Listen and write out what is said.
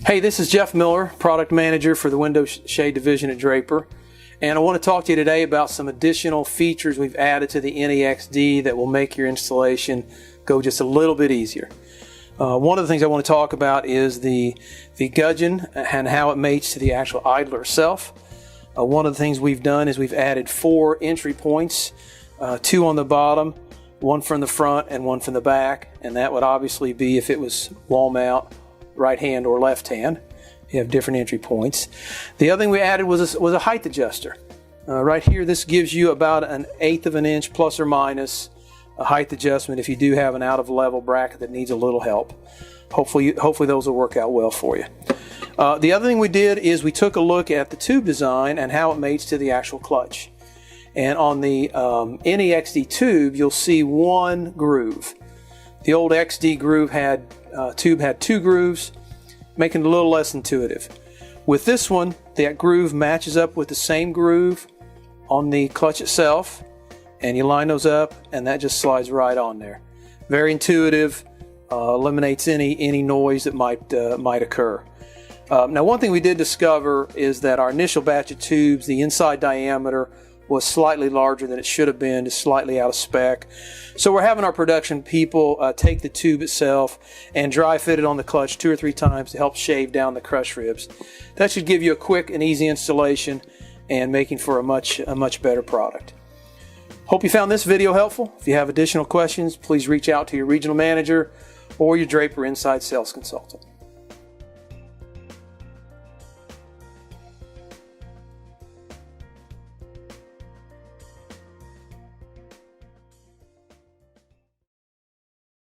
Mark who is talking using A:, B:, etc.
A: Hey, this is Jeff Miller, Product Manager for the Window Shade Division at Draper. And I want to talk to you today about some additional features we've added to the NEXD that will make your installation go just a little bit easier. One of the things I want to talk about is the Gudgeon and how it mates to the actual idler itself. One of the things we've done is we've added 4 entry points, 2 on the bottom, 1 from the front and 1 from the back, and that would obviously be if it was wall mount, right hand or left hand. You have different entry points. The other thing we added was a height adjuster. Right here, this gives you about 1/8 of an inch plus or minus a height adjustment if you do have an out of level bracket that needs a little help. Hopefully those will work out well for you. The other thing we did is we took a look at the tube design and how it mates to the actual clutch. And on the NEXD tube, you'll see 1 groove. The old XD tube had 2 grooves, making it a little less intuitive. With this one, that groove matches up with the same groove on the clutch itself, and you line those up and that just slides right on there. Very intuitive, eliminates any noise that might occur. Now, one thing we did discover is that our initial batch of tubes, the inside diameter was slightly larger than it should have been, just slightly out of spec. So we're having our production people take the tube itself and dry fit it on the clutch 2 or 3 times to help shave down the crush ribs. That should give you a quick and easy installation and making for a much better product. Hope you found this video helpful. If you have additional questions, please reach out to your regional manager or your Draper Inside Sales Consultant.